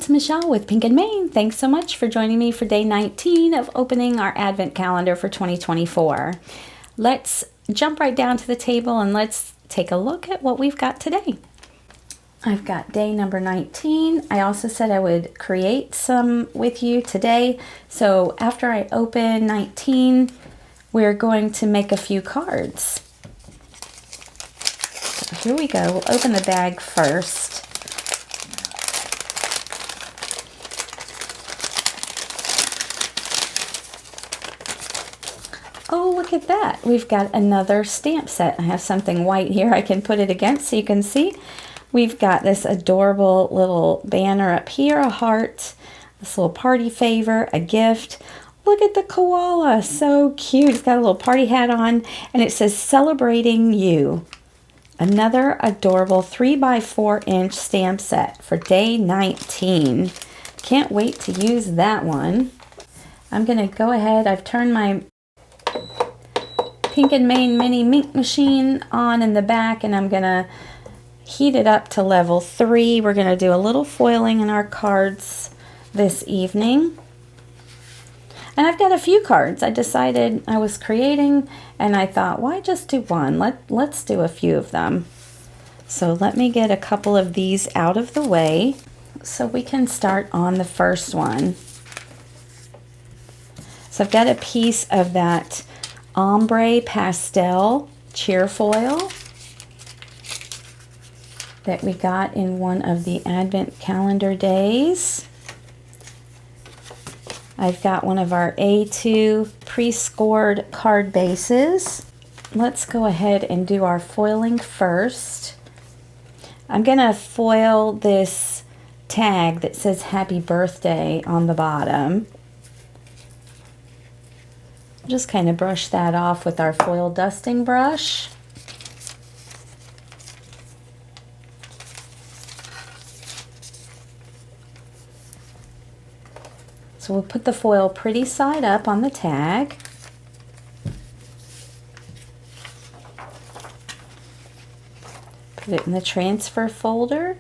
it's Michelle with Pink and Main. Thanks so much for joining me for day 19 of opening our advent calendar for 2024. Let's jump right down to the table and let's take a look at what we've got today. I've got day number 19. I also said I would create some with you today. So after I open 19, we're going to make a few cards. So here we go. We'll open the bag first. Oh, look at that. We've got another stamp set. I have something white here I can put it against so you can see. We've got this adorable little banner up here, a heart, this little party favor, a gift. Look at the koala, so cute. It's got a little party hat on and it says celebrating you. Another adorable 3x4-inch stamp set for day 19. Can't wait to use that one. I'm gonna go ahead, I've turned my Pink and Main mini ink machine on in the back and I'm gonna heat it up to level 3. We're gonna do a little foiling in our cards this evening. And I've got a few cards. I decided I was creating and I thought, why just do one? Let's do a few of them. So let me get a couple of these out of the way so we can start on the first one. So I've got a piece of that ombre pastel cheer foil that we got in one of the advent calendar days. I've got one of our A2 pre-scored card bases. Let's go ahead and do our foiling first. I'm gonna foil this tag that says happy birthday on the bottom. Just kind of brush that off with our foil dusting brush. So we'll put the foil pretty side up on the tag. Put it in the transfer folder.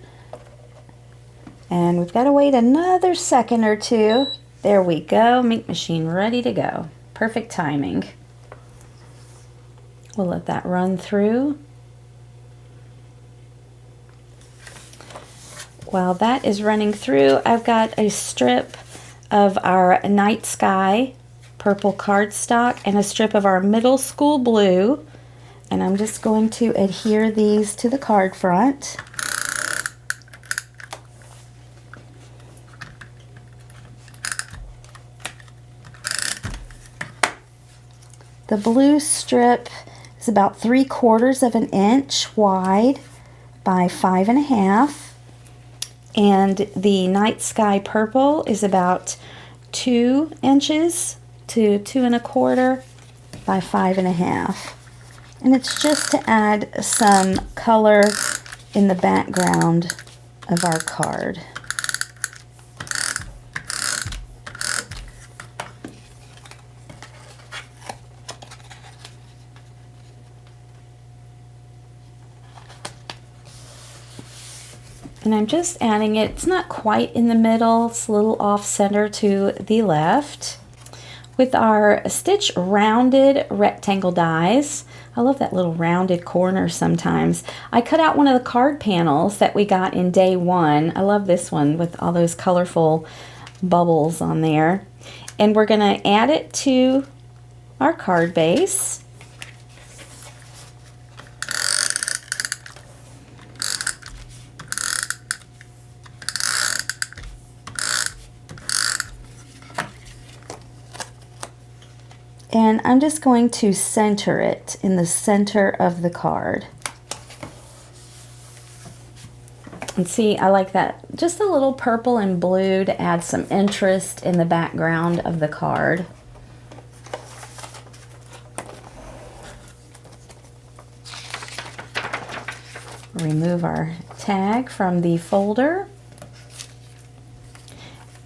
And we've got to wait another second or two. There we go, ink machine ready to go. Perfect timing. We'll let that run through. While that is running through, I've got a strip of our night sky purple cardstock and a strip of our middle school blue, and I'm just going to adhere these to the card front. The blue strip is about 3/4 of an inch wide by 5.5. And the night sky purple is about 2 inches to 2.25 by 5.5. And it's just to add some color in the background of our card. And I'm just adding it. It's not quite in the middle. It's a little off center to the left. With our Stitch rounded rectangle dies, I love that little rounded corner sometimes. I cut out one of the card panels that we got in day 1. I love this one with all those colorful bubbles on there. And we're gonna add it to our card base. And I'm just going to center it in the center of the card. And see, I like that. Just a little purple and blue to add some interest in the background of the card. Remove our tag from the folder.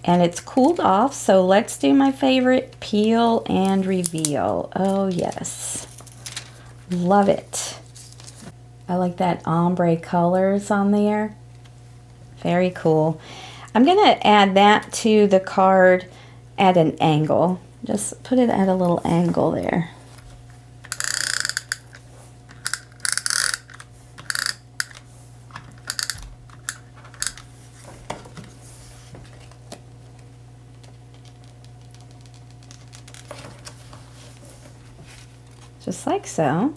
And it's cooled off, so let's do my favorite, peel and reveal. Oh yes, love it. I like that ombre colors on there. Very cool. I'm going to add that to the card at an angle. Just put it at a little angle there. Just like so.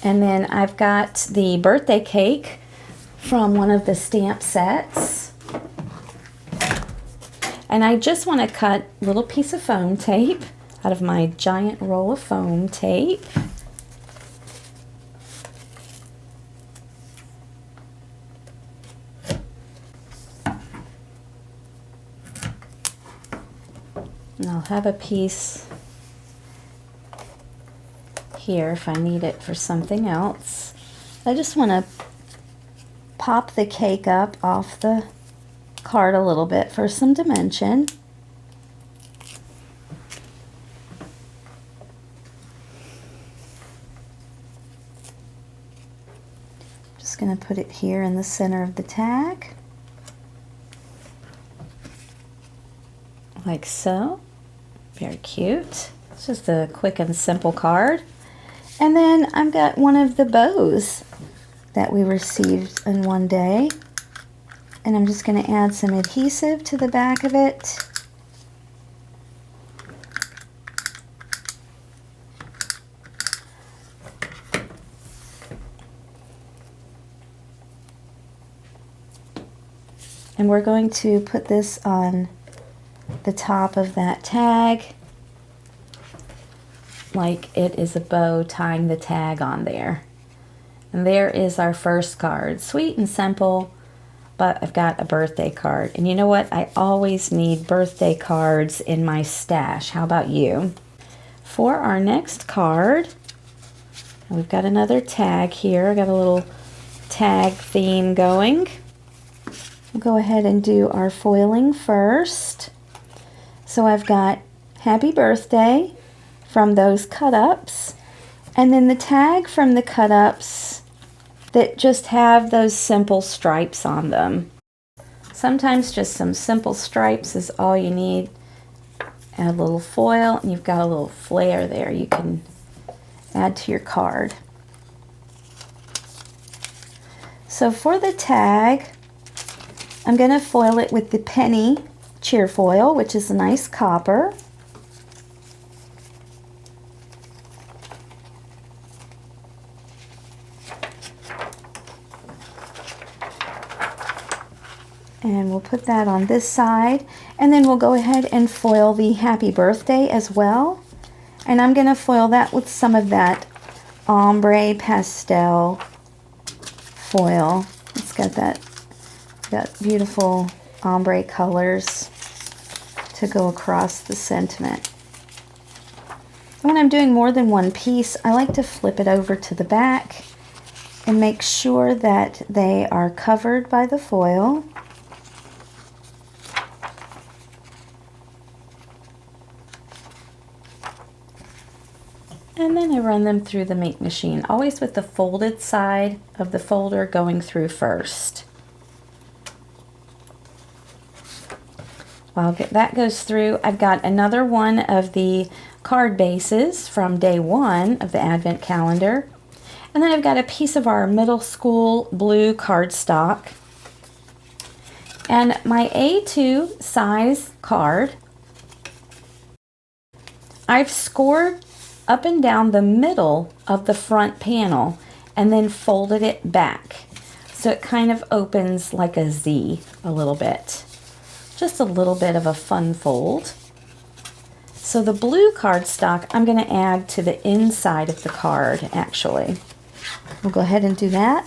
And then I've got the birthday cake from one of the stamp sets. And I just want to cut a little piece of foam tape out of my giant roll of foam tape. And I'll have a piece here if I need it for something else. I just want to pop the cake up off the card a little bit for some dimension. Just going to put it here in the center of the tag. Like so. Very cute. It's just a quick and simple card. And then I've got one of the bows that we received in one day. And I'm just going to add some adhesive to the back of it. And we're going to put this on the top of that tag like it is a bow tying the tag on there. And there is our first card. Sweet and simple, but I've got a birthday card. And you know what? I always need birthday cards in my stash. How about you? For our next card, we've got another tag here. I got a little tag theme going. We'll go ahead and do our foiling first. So I've got happy birthday from those cut-ups, and then the tag from the cut-ups that just have those simple stripes on them. Sometimes just some simple stripes is all you need. Add a little foil, and you've got a little flair there you can add to your card. So for the tag, I'm going to foil it with the penny cheer foil, which is a nice copper. And we'll put that on this side, and then we'll go ahead and foil the happy birthday as well. And I'm going to foil that with some of that ombre pastel foil. It's got that beautiful ombre colors to go across the sentiment. When I'm doing more than one piece, I like to flip it over to the back and make sure that they are covered by the foil. And then I run them through the make machine, always with the folded side of the folder going through first. While that goes through, I've got another one of the card bases from day one of the Advent calendar. And then I've got a piece of our middle school blue cardstock. And my A2 size card, I've scored up and down the middle of the front panel and then folded it back. So it kind of opens like a Z a little bit. Just a little bit of a fun fold. So the blue cardstock I'm going to add to the inside of the card actually. We'll go ahead and do that.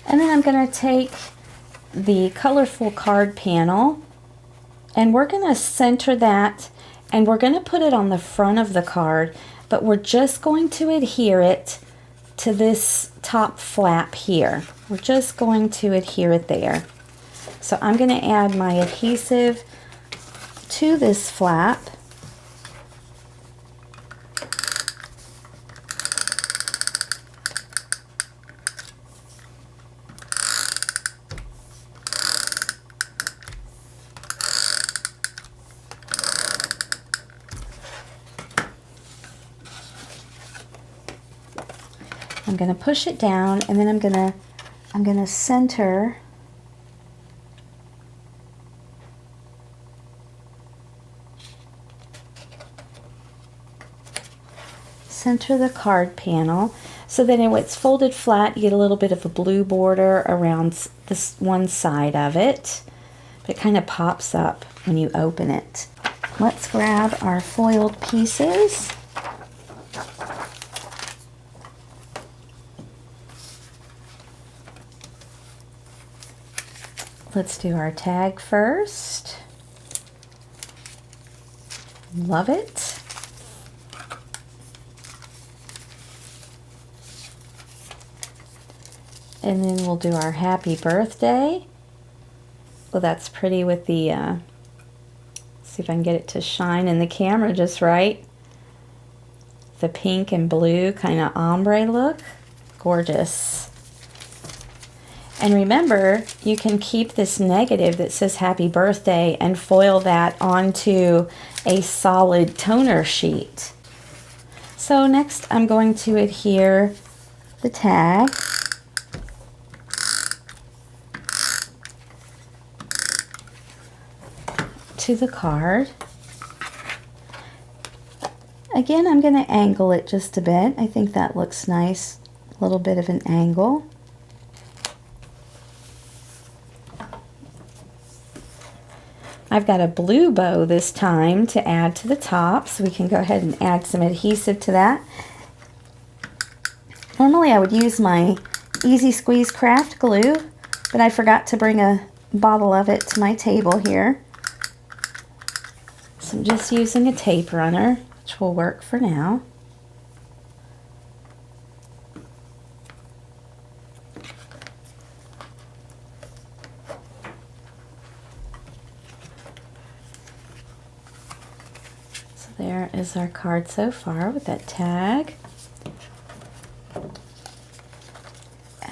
And then I'm going to take the colorful card panel and we're going to center that And we're going to put it on the front of the card, but we're just going to adhere it to this top flap here. We're just going to adhere it there. So I'm going to add my adhesive to this flap. I'm going to push it down, and then I'm going to center the card panel so that when it's folded flat, you get a little bit of a blue border around this one side of it, but it kind of pops up when you open it. Let's grab our foiled pieces. Let's do our tag first. Love it. And then we'll do our happy birthday. Well, that's pretty with the, see if I can get it to shine in the camera just right. The pink and blue kind of ombre look. Gorgeous. And remember, you can keep this negative that says happy birthday and foil that onto a solid toner sheet. So next I'm going to adhere the tag to the card. Again, I'm going to angle it just a bit. I think that looks nice. A little bit of an angle. I've got a blue bow this time to add to the top, so we can go ahead and add some adhesive to that. Normally I would use my Easy Squeeze craft glue, but I forgot to bring a bottle of it to my table here. So I'm just using a tape runner, which will work for now. There is our card so far with that tag.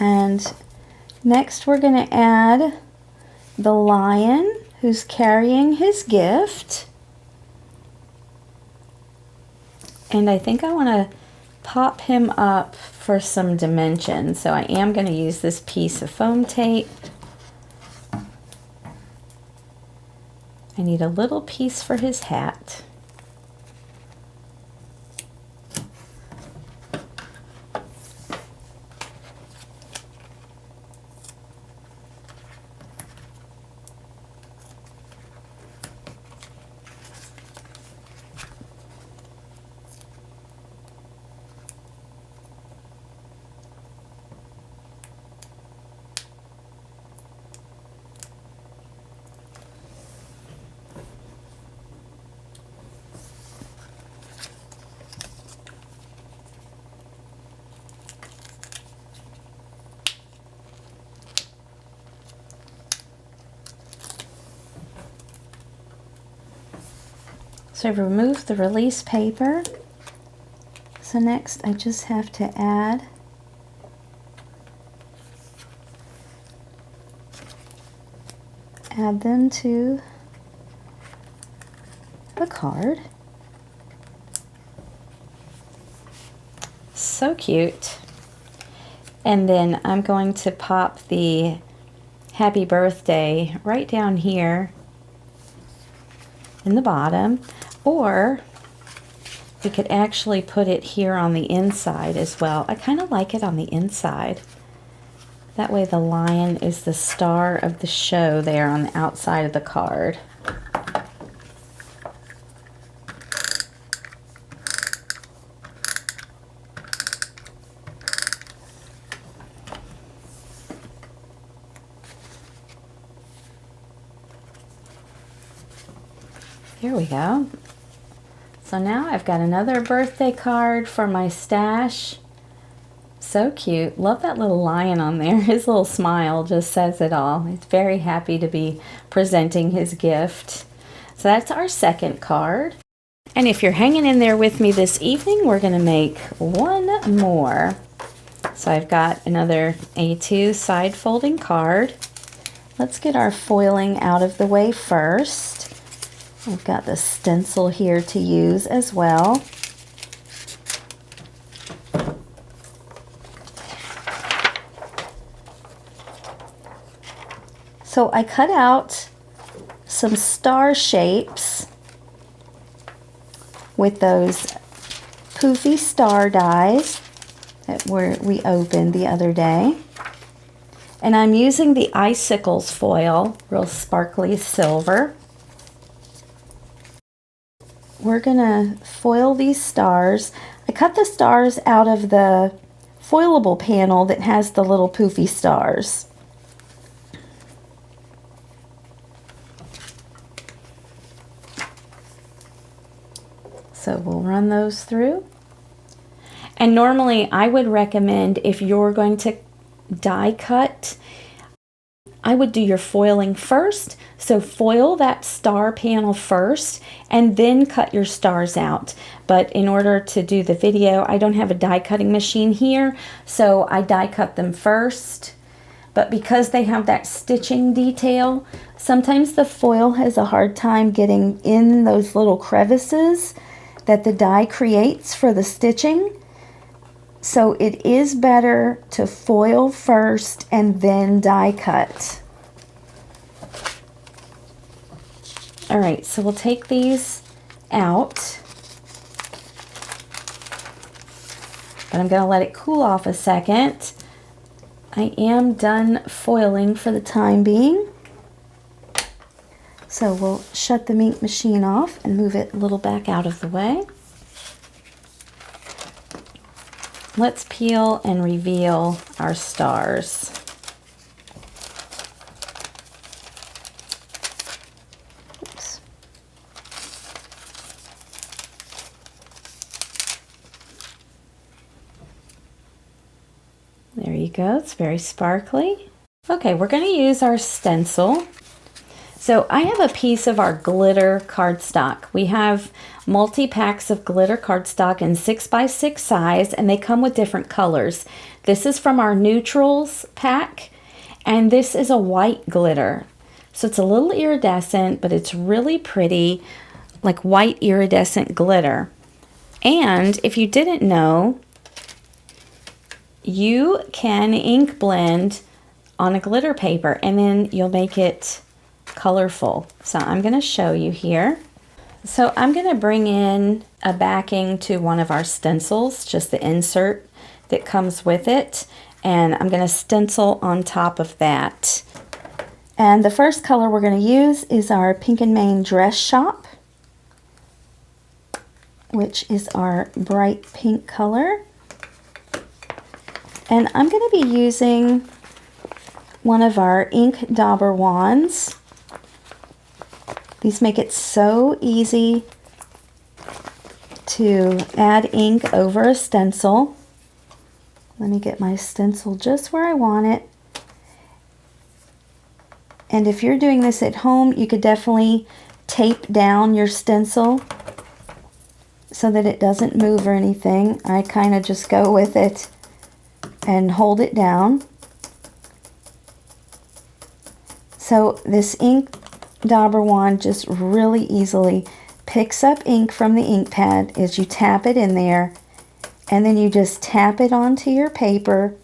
And next we're going to add the lion who's carrying his gift. And I think I want to pop him up for some dimension. So I am going to use this piece of foam tape. I need a little piece for his hat. So I've removed the release paper. So next I just have to add them to the card. So cute. And then I'm going to pop the happy birthday right down here in the bottom, or we could actually put it here on the inside as well. I kind of like it on the inside. That way the lion is the star of the show there on the outside of the card. Here we go. So now I've got another birthday card for my stash. So cute. Love that little lion on there. His little smile just says it all. He's very happy to be presenting his gift. So that's our second card. And if you're hanging in there with me this evening, we're going to make one more. So I've got another A2 side folding card. Let's get our foiling out of the way first. We've got the stencil here to use as well. So I cut out some star shapes with those poofy star dies that we opened the other day. And I'm using the Icicles foil, real sparkly silver. We're gonna foil these stars. I cut the stars out of the foilable panel that has the little poofy stars. So we'll run those through. And normally I would recommend, if you're going to die cut, I would do your foiling first. So foil that star panel first and then cut your stars out. But in order to do the video, I don't have a die cutting machine here, so I die cut them first. But because they have that stitching detail, sometimes the foil has a hard time getting in those little crevices that the die creates for the stitching. So it is better to foil first and then die cut. All right, so we'll take these out. But I'm going to let it cool off a second. I am done foiling for the time being. So we'll shut the ink machine off and move it a little back out of the way. Let's peel and reveal our stars. Oops. There you go, it's very sparkly. Okay, we're going to use our stencil. So I have a piece of our glitter cardstock. We have multi-packs of glitter cardstock in 6x6 size, and they come with different colors. This is from our neutrals pack, and this is a white glitter. So it's a little iridescent, but it's really pretty, like white iridescent glitter. And if you didn't know, you can ink blend on a glitter paper, and then you'll make it colorful. So I'm going to show you here. So I'm going to bring in a backing to one of our stencils, just the insert that comes with it, and I'm going to stencil on top of that. And the first color we're going to use is our Pink and Main Dress Shop, which is our bright pink color. And I'm going to be using one of our ink dauber wands. These make it so easy to add ink over a stencil. Let me get my stencil just where I want it. And if you're doing this at home, you could definitely tape down your stencil so that it doesn't move or anything. I kind of just go with it and hold it down. So this ink dauber wand just really easily picks up ink from the ink pad as you tap it in there, and then you just tap it onto your paper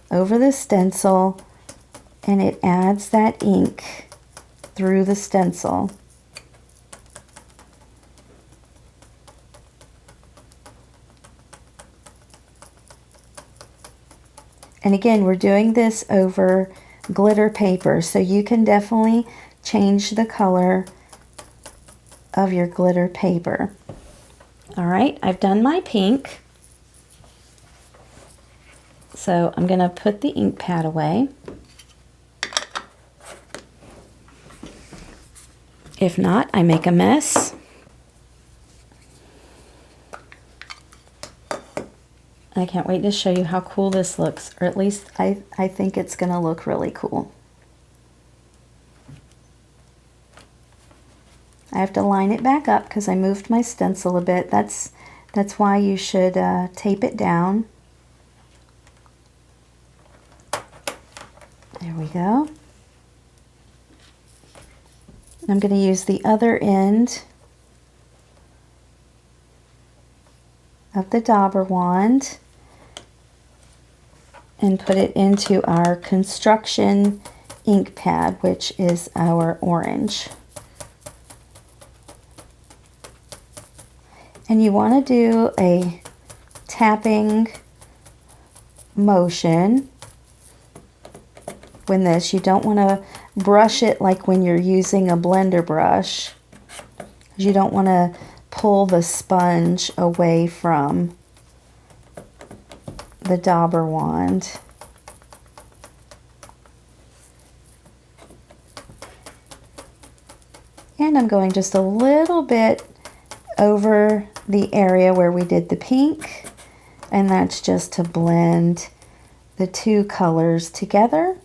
over the stencil, and it adds that ink through the stencil. And again, we're doing this over glitter paper, so you can definitely change the color of your glitter paper. All right, I've done my pink. So I'm going to put the ink pad away. If not, I make a mess. I can't wait to show you how cool this looks, or at least I think it's going to look really cool. I have to line it back up because I moved my stencil a bit. That's why you should tape it down. There we go. I'm going to use the other end of the dauber wand and put it into our construction ink pad, which is our orange. And you want to do a tapping motion when this. You don't want to brush it like when you're using a blender brush. You don't want to pull the sponge away from the dauber wand. And I'm going just a little bit over the area where we did the pink, and that's just to blend the two colors together.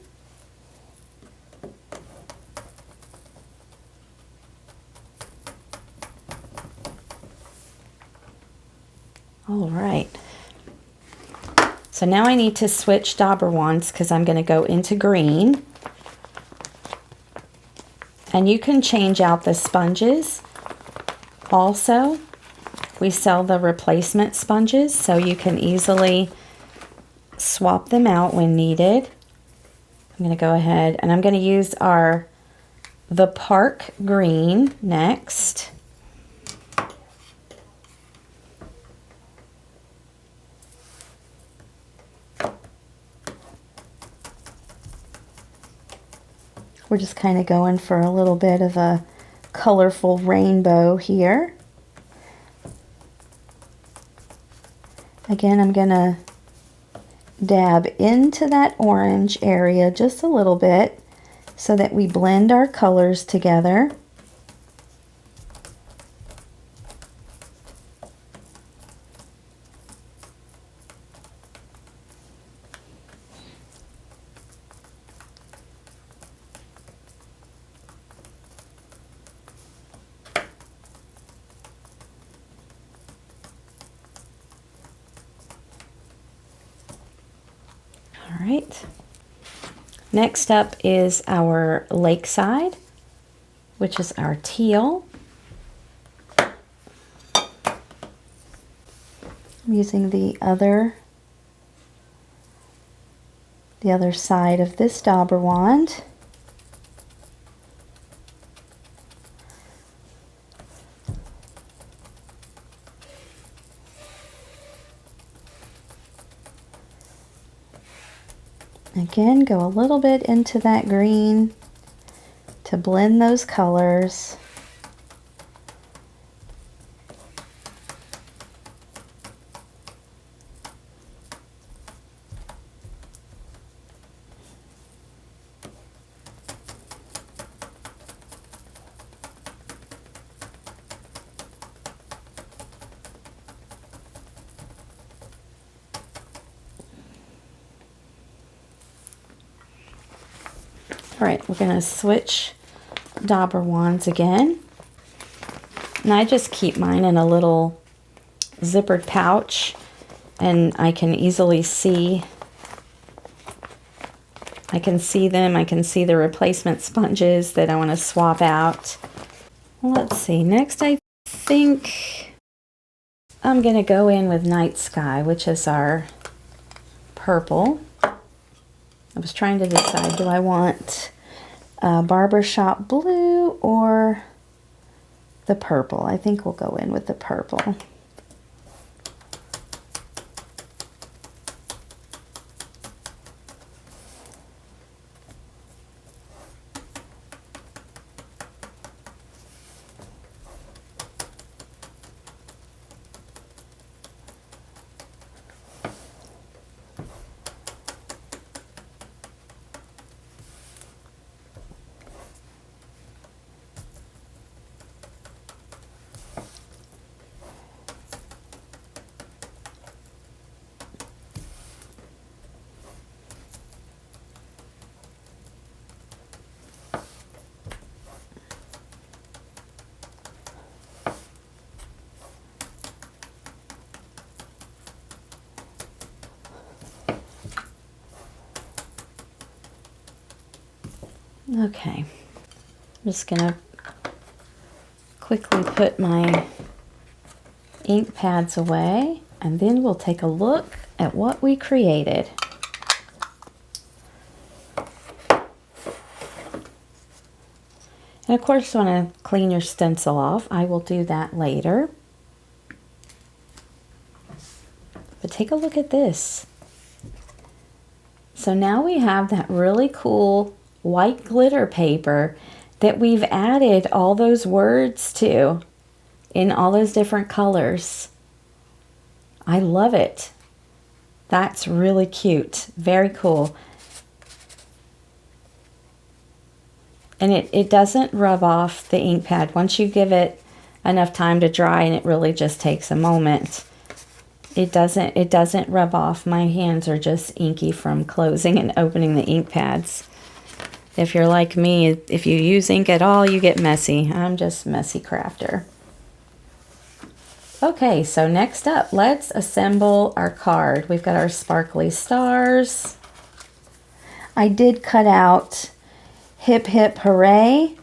All right. So now I need to switch dauber wands because I'm going to go into green. And you can change out the sponges. Also, we sell the replacement sponges, so you can easily swap them out when needed. I'm going to go ahead and I'm going to use the Park Green next. We're just kind of going for a little bit of a colorful rainbow here. Again, I'm going to dab into that orange area just a little bit so that we blend our colors together. All right. Next up is our Lakeside, which is our teal. I'm using the other side of this dauber wand. Again, go a little bit into that green to blend those colors. All right, we're going to switch dauber wands again. And I just keep mine in a little zippered pouch, and I can easily see. I can see them. I can see the replacement sponges that I want to swap out. Let's see. Next, I think I'm going to go in with Night Sky, which is our purple. I was trying to decide, do I want Barbershop Blue or the purple? I think we'll go in with the purple. Okay, I'm just gonna quickly put my ink pads away, and then we'll take a look at what we created. And of course, you want to clean your stencil off. I will do that later. But take a look at this. So now we have that really cool white glitter paper that we've added all those words to in all those different colors. I love it. That's really cute. Very cool. And it doesn't rub off the ink pad. Once you give it enough time to dry, and it really just takes a moment, it doesn't rub off. My hands are just inky from closing and opening the ink pads. If you're like me, if you use ink at all, you get messy. I'm just messy crafter. Okay, so next up, let's assemble our card. We've got our sparkly stars. I did cut out Hip Hip Hooray.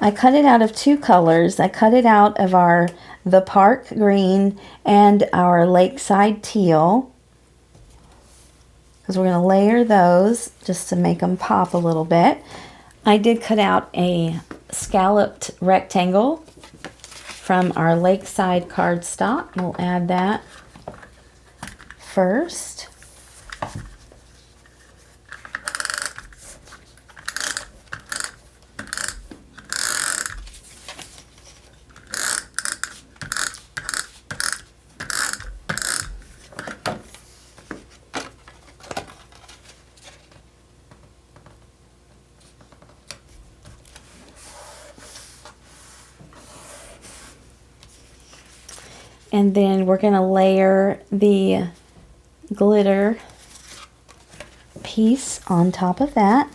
I cut it out of two colors. I cut it out of the Park Green and our Lakeside Teal, because we're going to layer those just to make them pop a little bit. I did cut out a scalloped rectangle from our Lakeside cardstock. We'll add that first. And then we're going to layer the glitter piece on top of that.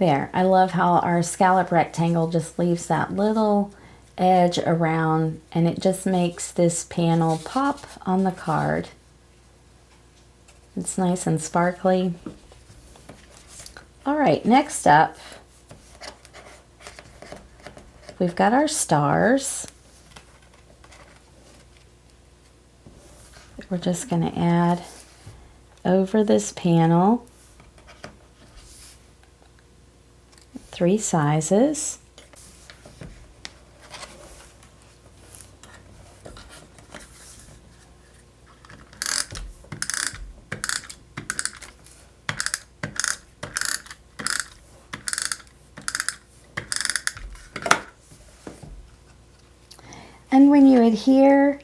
There, I love how our scallop rectangle just leaves that little edge around, and it just makes this panel pop on the card. It's nice and sparkly. All right, next up, we've got our stars. We're just going to add over this panel 3 sizes. And when you adhere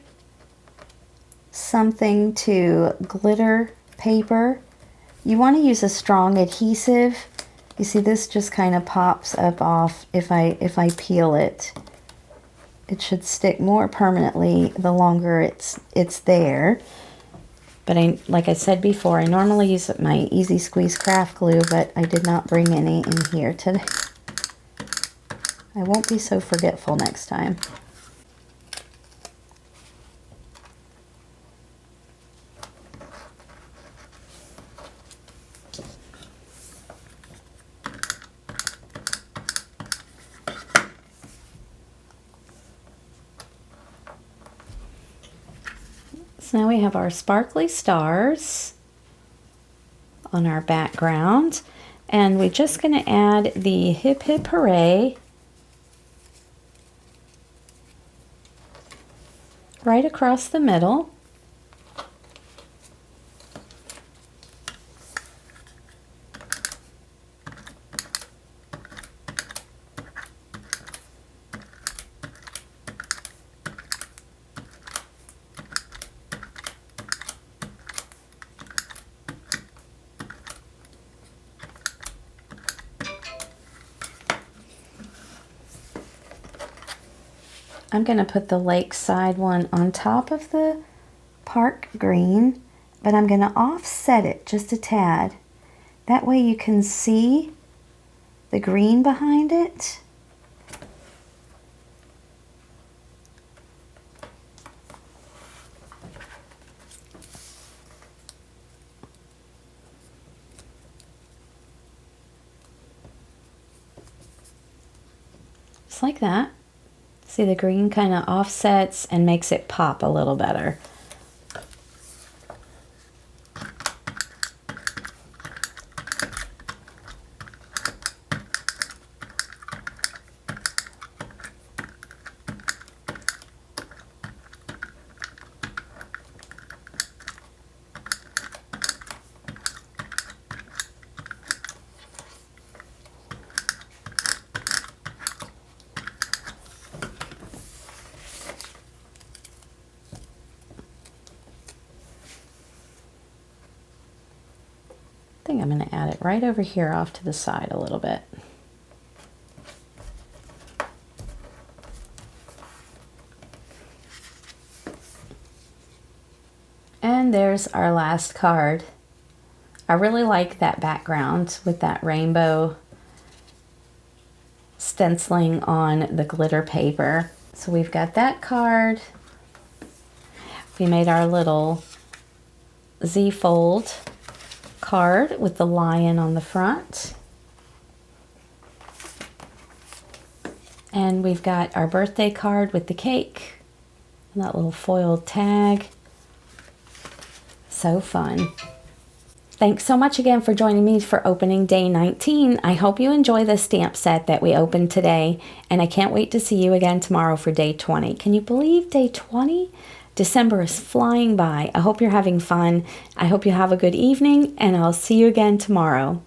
something to glitter paper, you want to use a strong adhesive. You see, this just kind of pops up off if I peel it. It should stick more permanently the longer it's there. But like I said before, I normally use my Easy Squeeze craft glue, but I did not bring any in here today. I won't be so forgetful next time. So now we have our sparkly stars on our background, and we're just going to add the Hip Hip Hooray right across the middle. I'm going to put the lakeside one on top of the park green, but I'm going to offset it just a tad. That way you can see the green behind it. Just like that. See, the green kind of offsets and makes it pop a little better. I think I'm going to add it right over here off to the side a little bit. And there's our last card. I really like that background with that rainbow stenciling on the glitter paper. So we've got that card. We made our little Z-fold card with the lion on the front. And we've got our birthday card with the cake and that little foiled tag. So fun. Thanks so much again for joining me for opening day 19. I hope you enjoy the stamp set that we opened today, and I can't wait to see you again tomorrow for day 20. Can you believe day 20? December is flying by. I hope you're having fun. I hope you have a good evening, and I'll see you again tomorrow.